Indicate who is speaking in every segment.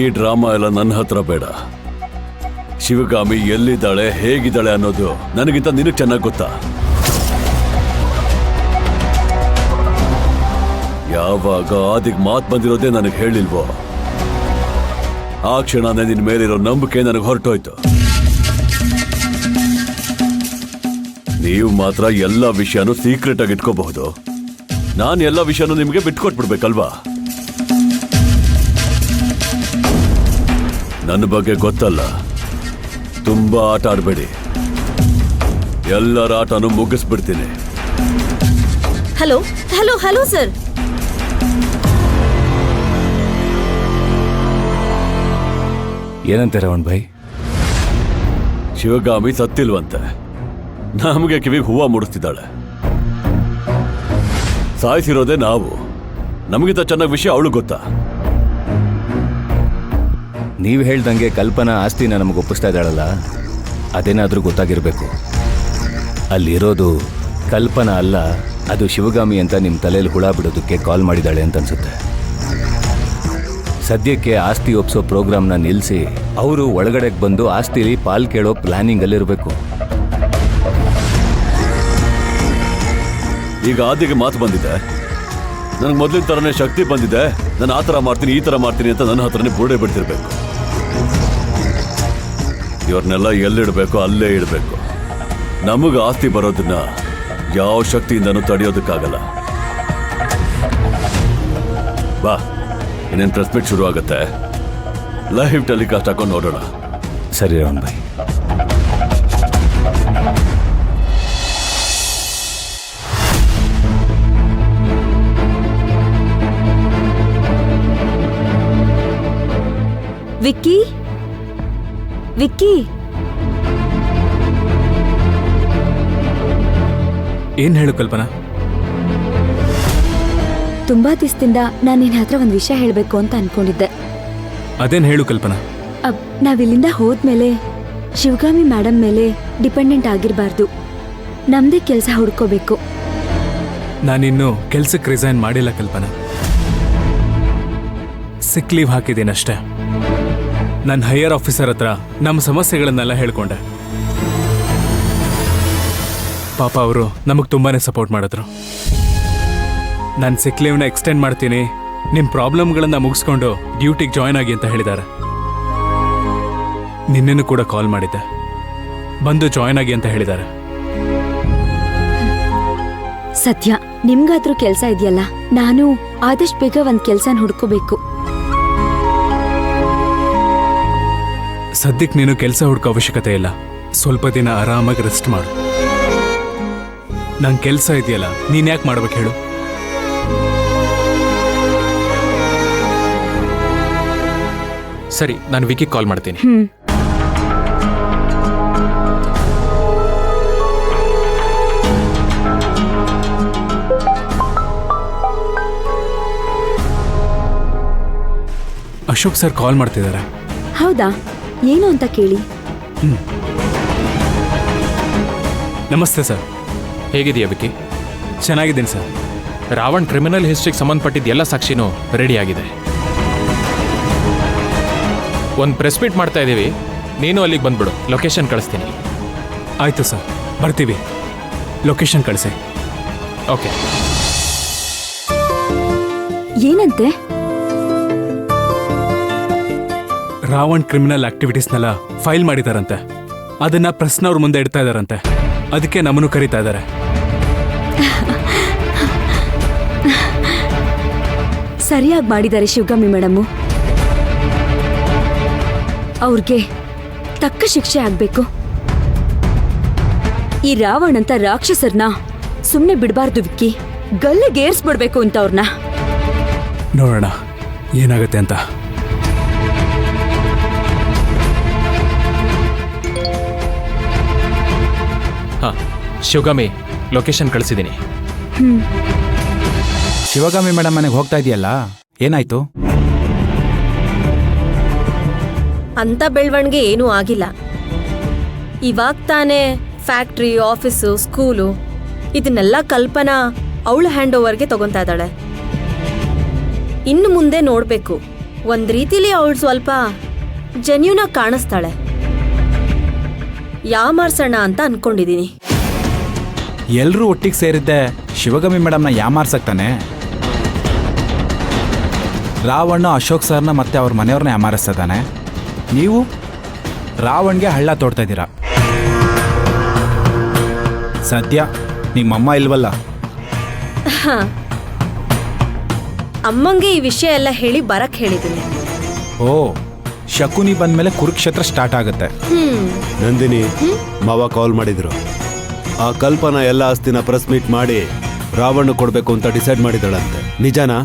Speaker 1: ಈ ಡ್ರಾಮಾ ಎಲ್ಲ ನನ್ನ ಹತ್ರ ಬೇಡ. ಶಿವಗಾಮಿ ಎಲ್ಲಿದ್ದಾಳೆ, ಹೇಗಿದ್ದಾಳೆ ಅನ್ನೋದು ನನಗಿಂತ ನಿನಗೆ ಚೆನ್ನಾಗಿ ಗೊತ್ತಾ. ಯಾವಾಗ ಆದಿಗ್ ಮಾತು ಬಂದಿರೋದೇ ನನಗೆ ಹೇಳಿಲ್ವೋ, ಆ ಕ್ಷಣನೇ ನಿನ್ ಮೇಲಿರೋ ನಂಬಿಕೆ ನನಗೆ ಹೊರಟೋಯ್ತು. ನೀವು ಮಾತ್ರ ಎಲ್ಲ ವಿಷಯನೂ ಸೀಕ್ರೆಟ್ ಆಗಿ ಇಟ್ಕೋಬಹುದು. ನಾನು ಎಲ್ಲ ವಿಷಯನೂ ನಿಮಗೆ ಬಿಟ್ಕೊಟ್ಬಿಡ್ಬೇಕಲ್ವಾ? ನನ್ನ ಬಗ್ಗೆ ಗೊತ್ತಲ್ಲ, ತುಂಬಾ ಆಟ ಆಡಬೇಡಿ. ಎಲ್ಲರ ಆಟನೂ ಮುಗಿಸ್ಬಿಡ್ತೀನಿ.
Speaker 2: Hello hello hello sir.
Speaker 3: ಏನಂತೆ ರವಣ್ ಭಾಯ್?
Speaker 1: ಶಿವಗಾಮಿ ಸತ್ತಿಲ್ವಂತೆ, ನಮಗೆ ಕಿವಿಗೆ ಹೂವ ಮೂಡಿಸ್ತಿದ್ದಾಳೆ. ಸಾಯಿಸಿರೋದೇ ನಾವು. ನಮಗಿಂತ ಚೆನ್ನಾಗಿ ವಿಷಯ ಅವಳು ಗೊತ್ತಾ?
Speaker 3: ನೀವು ಹೇಳ್ದಂಗೆ ಕಲ್ಪನಾ ಆಸ್ತಿನ ನಮಗೆ ಒಪ್ಪಿಸ್ತಾ ಇದ್ದಾಳಲ್ಲ, ಅದೇನಾದರೂ ಗೊತ್ತಾಗಿರಬೇಕು. ಅಲ್ಲಿರೋದು ಕಲ್ಪನಾ ಅಲ್ಲ, ಅದು ಶಿವಗಾಮಿ ಅಂತ ನಿಮ್ಮ ತಲೆಯಲ್ಲಿ ಹುಳ ಬಿಡೋದಕ್ಕೆ ಕಾಲ್ ಮಾಡಿದ್ದಾಳೆ ಅಂತ ಅನ್ಸುತ್ತೆ. ಸದ್ಯಕ್ಕೆ ಆಸ್ತಿ ಒಪ್ಸೋ ಪ್ರೋಗ್ರಾಮ್ನ ನಿಲ್ಲಿಸಿ ಅವರು ಒಳಗಡೆಗೆ ಬಂದು ಆಸ್ತಿಲಿ ಪಾಲ್ ಕೇಳೋ ಪ್ಲಾನಿಂಗಲ್ಲಿರಬೇಕು.
Speaker 1: ಈಗ ಆದಿಗೆ ಮಾತು ಬಂದಿದೆ, ನನಗೆ ಮೊದಲಿನ ಥರನೇ ಶಕ್ತಿ ಬಂದಿದೆ. ನಾನು ಆ ಥರ ಮಾಡ್ತೀನಿ, ಈ ಥರ ಮಾಡ್ತೀನಿ ಅಂತ ನನ್ನ ಹತ್ರನೇ ಬುರುಡೆ ಬಿಡ್ತಿರ್ಬೇಕು. ಇವ್ರನ್ನೆಲ್ಲ ಎಲ್ಲಿಡಬೇಕು ಅಲ್ಲೇ ಇಡಬೇಕು. ನಮಗೆ ಆಸ್ತಿ ಬರೋದನ್ನ ಯಾವ ಶಕ್ತಿಯಿಂದನೂ ತಡೆಯೋದಕ್ಕಾಗಲ್ಲ. ಬಾ, ಇನ್ನೇನು ಪ್ರೆಸ್ ಮೀಟ್ ಶುರು ಆಗುತ್ತೆ. ಲೈವ್ ಟೆಲಿಕಾಸ್ಟ್ ಹಾಕೊಂಡು ನೋಡೋಣ.
Speaker 3: ಸರಿ ರವಣ್ ಭಾಯ್.
Speaker 2: ವಿಕ್ಕಿ ವಿಕ್ಕಿ,
Speaker 4: ಏನ್ ಹೇಳು ಕಲ್ಪನಾ?
Speaker 2: ತುಂಬಾ ದಿವಸದಿಂದ ನಾನು ನಿನ್ನ ಹತ್ರ ಒಂದು ವಿಷಯ ಹೇಳಬೇಕು ಅಂತ ಅನ್ಕೊಂಡಿದ್ದೆ.
Speaker 4: ಅದೇನ್ ಹೇಳು ಕಲ್ಪನಾ?
Speaker 2: ನಾವಿಲ್ಲಿಂದ ಹೋದ್ಮೇಲೆ ಶಿವಗಾಮಿ ಮೇಡಮ್ ಮೇಲೆ ಡಿಪೆಂಡೆಂಟ್ ಆಗಿರಬಾರ್ದು. ನಮ್ದೇ ಕೆಲಸ ಹುಡ್ಕೋಬೇಕು.
Speaker 4: ನಾನಿನ್ನು ಕೆಲ್ಸಕ್ಕೆ ರಿಸೈನ್ ಮಾಡಿಲ್ಲ ಕಲ್ಪನಾ. ಸಿಕ್ ಲೀವ್ ಹಾಕಿದ್ದೀನಷ್ಟೇ. ನನ್ನ ಹೈಯರ್ ಆಫೀಸರ್ ಹತ್ರ ನಮ್ಮ ಸಮಸ್ಯೆಗಳನ್ನೆಲ್ಲ ಹೇಳ್ಕೊಂಡೆ. ಪಾಪ ಅವರು ನಮಗೆ ತುಂಬಾನೇ ಸಪೋರ್ಟ್ ಮಾಡಿದ್ರು. ನಾನು ಸಿಕ್ ಲೀವ್ನ ಎಕ್ಸ್ಟೆಂಡ್ ಮಾಡ್ತೀನಿ, ನಿಮ್ಮ ಪ್ರಾಬ್ಲಮ್ಗಳನ್ನ ಮುಗಿಸ್ಕೊಂಡು ಡ್ಯೂಟಿಗೆ ಜಾಯ್ನ್ ಆಗಿ ಅಂತ ಹೇಳಿದ್ದಾರೆ. ನಿನ್ನೆನೂ ಕೂಡ ಕಾಲ್ ಮಾಡಿದ್ದೆ, ಬಂದು ಜಾಯ್ನ್ ಆಗಿ ಅಂತ ಹೇಳಿದ್ದಾರೆ.
Speaker 2: ಸತ್ಯ, ನಿಮ್ಗಾದ್ರೂ ಕೆಲಸ ಇದೆಯಲ್ಲ, ನಾನು ಆದಷ್ಟು ಬೇಗ ಒಂದ್ ಕೆಲ್ಸನ ಹುಡ್ಕೋಬೇಕು.
Speaker 4: ಸದ್ಯಕ್ಕೆ ನೀನು ಕೆಲಸ ಹುಡ್ಕೋ ಅವಶ್ಯಕತೆ ಇಲ್ಲ. ಸ್ವಲ್ಪ ದಿನ ಆರಾಮಾಗಿ ರೆಸ್ಟ್ ಮಾಡು. ನಂಗೆ ಕೆಲಸ ಇದೆಯಲ್ಲ, ನೀನ್ ಯಾಕೆ ಮಾಡ್ಬೇಕು ಹೇಳು?
Speaker 5: ಸರಿ, ನಾನು ವಿಕಿ ಕಾಲ್ ಮಾಡ್ತೀನಿ.
Speaker 4: ಅಶೋಕ್ ಸರ್ ಕಾಲ್ ಮಾಡ್ತಿದ್ದಾರೆ.
Speaker 2: ಹೌದಾ? ಏನು ಅಂತ ಕೇಳಿ.
Speaker 4: ನಮಸ್ತೆ ಸರ್.
Speaker 5: ಹೇಗಿದೆಯಾ ವಿಕಿ?
Speaker 4: ಚೆನ್ನಾಗಿದ್ದೀನಿ ಸರ್.
Speaker 5: ರಾವಣ್ ಕ್ರಿಮಿನಲ್ ಹಿಸ್ಟ್ರಿಗೆ ಸಂಬಂಧಪಟ್ಟಿದ್ದ ಎಲ್ಲ ಸಾಕ್ಷಿನೂ ರೆಡಿ ಆಗಿದೆ. ಒಂದು ಪ್ರೆಸ್ ಮೀಟ್ ಮಾಡ್ತಾ ಇದ್ದೀವಿ, ನೀನು ಅಲ್ಲಿಗೆ ಬಂದ್ಬಿಡು. ಲೊಕೇಶನ್ ಕಳಿಸ್ತೀನಿ.
Speaker 4: ಆಯ್ತು ಸರ್, ಬರ್ತೀವಿ. ಲೊಕೇಶನ್ ಕಳಿಸಿ.
Speaker 5: ಓಕೆ.
Speaker 2: ಏನಂತೆ?
Speaker 4: ರಾವಣ್ ಕ್ರಿಮಿನಲ್ ಆಕ್ಟಿವಿಟೀಸ್ನೆಲ್ಲ ಫೈಲ್ ಮಾಡಿದಾರಂತೆ. ಅದನ್ನ ಪ್ರೆಸ್ನವ್ರ ಮುಂದೆ ಇಡ್ತಾ ಇದಾರಂತೆ. ಅದಕ್ಕೆ ನಮ್ಮನ್ನು ಕರೀತಾ ಇದ್ದಾರೆ.
Speaker 2: ಸರಿಯಾಗಿ ಮಾಡಿದ್ದಾರೆ ಶಿವಗಾಮಿ ಮೇಡಮ್ಮು. ಅವ್ರಿಗೆ ತಕ್ಕ ಶಿಕ್ಷೆ ಆಗ್ಬೇಕು. ಈ ರಾವಣ್ ಅಂತ ರಾಕ್ಷಸರ್ನ ಸುಮ್ನೆ ಬಿಡಬಾರ್ದು ವಿಕ್ಕಿ. ಗಲ್ಲಿಗೇರ್ಸ್ಬಿಡ್ಬೇಕು ಅಂತ ಅವ್ರನ್ನ.
Speaker 4: ನೋಡೋಣ ಏನಾಗುತ್ತೆ ಅಂತ.
Speaker 5: ಹಾಂ, ಶಿವಗಾಮಿ ಲೊಕೇಶನ್ ಕಳಿಸಿದ್ದೀನಿ.
Speaker 6: ಶಿವಗಾಮಿ ಮೇಡಮ್ ಮನೆಗೆ ಹೋಗ್ತಾ ಇದೆಯಲ್ಲ, ಏನಾಯ್ತು?
Speaker 7: ಅಂತ ಬೆಳವಣಿಗೆ ಏನೂ ಆಗಿಲ್ಲ. ಇವಾಗ ತಾನೇ ಫ್ಯಾಕ್ಟ್ರಿ, ಆಫೀಸು, ಸ್ಕೂಲು ಇದನ್ನೆಲ್ಲ ಕಲ್ಪನಾ ಅವಳ ಹ್ಯಾಂಡ್ ಓವರ್ಗೆ ತಗೊಂತಾ ಇದ್ದಾಳೆ. ಇನ್ನು ಮುಂದೆ ನೋಡ್ಬೇಕು ಒಂದ್ ರೀತಿಲಿ ಅವಳು ಸ್ವಲ್ಪ ಜೆನ್ಯೂನಾಗಿ ಕಾಣಿಸ್ತಾಳೆ. ಯಾಮಾರ್ಸೋಣ ಅಂತ ಅನ್ಕೊಂಡಿದೀನಿ.
Speaker 6: ಎಲ್ಲರೂ ಒಟ್ಟಿಗೆ ಸೇರಿದ್ದೆ ಶಿವಗಾಮಿ ಮೇಡಮ್ನ ಯಾಮಾರ್ಸಕ್ತಾನೆ. ರಾವಣ್ಣ ಅಶೋಕ್ ಸರ್ನ ಮತ್ತೆ ಅವ್ರ ಮನೆಯವ್ರನ್ನ ಯಾಮಾರಿಸ್ತಾನೆ. ನೀವು ರಾವಣ್ಗೆ ಹಳ್ಳ ತೋಡ್ತಾ ಇದ್ದೀರಾ. ಸದ್ಯ ನಿಮ್ಮಮ್ಮ ಇಲ್ವಲ್ಲ.
Speaker 7: ಅಮ್ಮಂಗೆ ಈ ವಿಷಯ ಎಲ್ಲ ಹೇಳಿ ಬರಕ್ ಹೇಳಿದ್ದೀನಿ.
Speaker 6: ಓ, ಶಕುನಿ ಬಂದ್ಮೇಲೆ ಕುರುಕ್ಷೇತ್ರ ಸ್ಟಾರ್ಟ್ ಆಗುತ್ತೆ.
Speaker 1: ನಂದಿನಿ ಮಾವ ಕಾಲ್ ಮಾಡಿದ್ರು. ಆ ಕಲ್ಪನಾ ಎಲ್ಲ ಆಸ್ತಿನ ಪ್ರೆಸ್ ಮೀಟ್ ಮಾಡಿ ರಾವಣ್ಣ ಕೊಡ್ಬೇಕು ಅಂತ ಡಿಸೈಡ್ ಮಾಡಿದಳಂತೆ. ನಿಜನಾ?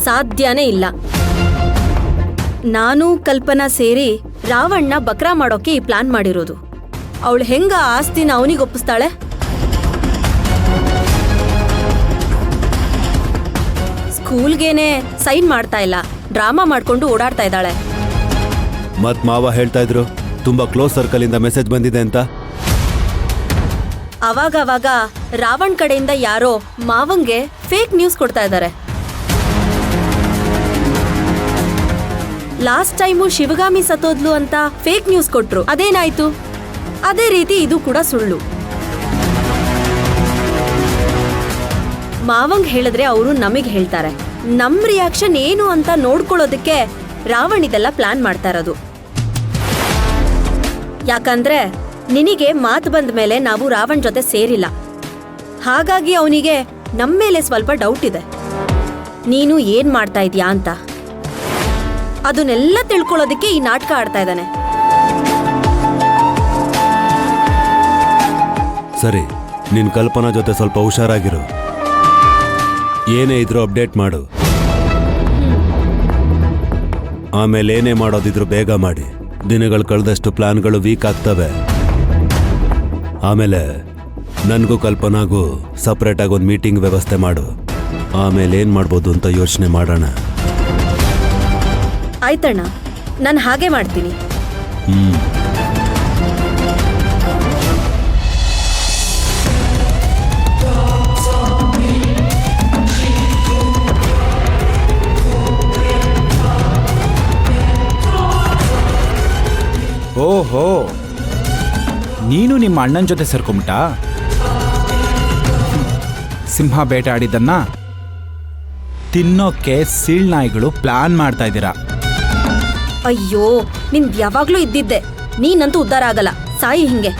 Speaker 7: ಸಾಧ್ಯನೇ ಇಲ್ಲ. ನಾನು ಕಲ್ಪನಾ ಸೇರಿ ರಾವಣ್ಣ ಬಕ್ರಾ ಮಾಡೋಕೆ ಈ ಪ್ಲಾನ್ ಮಾಡಿರೋದು. ಅವಳು ಹೆಂಗ ಆಸ್ತಿನ ಅವನಿಗೆ ಒಪ್ಪಿಸ್ತಾಳೆ? ಸ್ಕೂಲ್ಗೇನೆ ಸೈನ್ ಮಾಡ್ತಾ ಇಲ್ಲ, ಡ್ರಾಮಾ ಮಾಡ್ಕೊಂಡು ಓಡಾಡ್ತಾ ಇದ್ದಾಳೆ.
Speaker 1: ಮತ್ ಮಾವ ಹೇಳ್ತಾ ಇದ್ರು ತುಂಬಾ ಕ್ಲೋಸ್ ಸರ್ಕಲ್ ಇಂದ ಮೆಸೇಜ್ ಬಂದಿದೆ ಅಂತ.
Speaker 7: ಅವಾಗವಾಗ ರಾವಣ್ ಕಡೆಯಿಂದ ಯಾರೋ ಮಾವಂಗೆ ಫೇಕ್ ನ್ಯೂಸ್ ಕೊಡ್ತಾ ಇದ್ದಾರೆ. ಲಾಸ್ಟ್ ಟೈಮು ಶಿವಗಾಮಿ ಸತ್ತೋದ್ಲು ಅಂತ ಫೇಕ್ ನ್ಯೂಸ್ ಕೊಟ್ರು. ಅದೇನಾಯ್ತು? ಅದೇ ರೀತಿ ಇದು ಕೂಡ ಸುಳ್ಳು. ಮಾವಂಗ್ ಹೇಳಿದ್ರೆ ಅವರು ನಮಗ್ ಹೇಳ್ತಾರೆ. ನಮ್ ರಿಯಾಕ್ಷನ್ ಏನು ಅಂತ ನೋಡ್ಕೊಳ್ಳೋದಕ್ಕೆ ರಾವಣ್ ಇದೆಲ್ಲ ಪ್ಲಾನ್ ಮಾಡ್ತಾ ಇರೋದು. ಯಾಕಂದ್ರೆ ನಿನಗೆ ಮಾತು ಬಂದ ಮೇಲೆ ನಾವು ರಾವಣ್ ಜೊತೆ ಸೇರಿಲ್ಲ. ಹಾಗಾಗಿ ಅವನಿಗೆ ನಮ್ಮ ಮೇಲೆ ಸ್ವಲ್ಪ ಡೌಟ್ ಇದೆ, ನೀನು ಏನ್ ಮಾಡ್ತಾ ಇದೀಯಾ ಅಂತ. ಅದನ್ನೆಲ್ಲ ತಿಳ್ಕೊಳ್ಳೋದಕ್ಕೆ ಈ ನಾಟಕ ಆಡ್ತಾ ಇದ್ದಾನೆ.
Speaker 1: ಸರಿ, ನಿನ್ ಕಲ್ಪನಾ ಜೊತೆ ಸ್ವಲ್ಪ ಹುಷಾರಾಗಿರು. ಏನೇ ಇದ್ರೂ ಅಪ್ಡೇಟ್ ಮಾಡು. ಆಮೇಲೆ ಏನೇ ಮಾಡೋದಿದ್ರು ಬೇಗ ಮಾಡಿ. ದಿನಗಳು ಕಳೆದಷ್ಟು ಪ್ಲಾನ್ಗಳು ವೀಕ್ ಆಗ್ತವೆ. ಆಮೇಲೆ ನನಗೂ ಕಲ್ಪನಾಗೂ ಸಪ್ರೇಟಾಗಿ ಒಂದು ಮೀಟಿಂಗ್ ವ್ಯವಸ್ಥೆ ಮಾಡು. ಆಮೇಲೆ ಏನು ಮಾಡ್ಬೋದು ಅಂತ ಯೋಚನೆ ಮಾಡೋಣ.
Speaker 7: ಆಯ್ತಣ್ಣ, ನಾನು ಹಾಗೆ ಮಾಡ್ತೀನಿ.
Speaker 6: ಓಹೋ, ನೀನು ನಿಮ್ಮ ಅಣ್ಣನ ಜೊತೆ ಸೇರ್ಕೊಂಬಿಟ್ಟ. ಸಿಂಹ ಬೇಟೆ ಆಡಿದ್ದನ್ನ ತಿನ್ನೋಕೆ ಸೀಳ್ನಾಯಿಗಳು ಪ್ಲಾನ್ ಮಾಡ್ತಾ ಇದ್ದೀರಾ.
Speaker 7: ಅಯ್ಯೋ, ನಿಂದ್ ಯಾವಾಗ್ಲೂ ಇದ್ದಿದ್ದೆ. ನೀನಂತೂ ಉದ್ಧಾರ ಆಗಲ್ಲ. ಸಾಯಿ ಹಿಂಗೆ.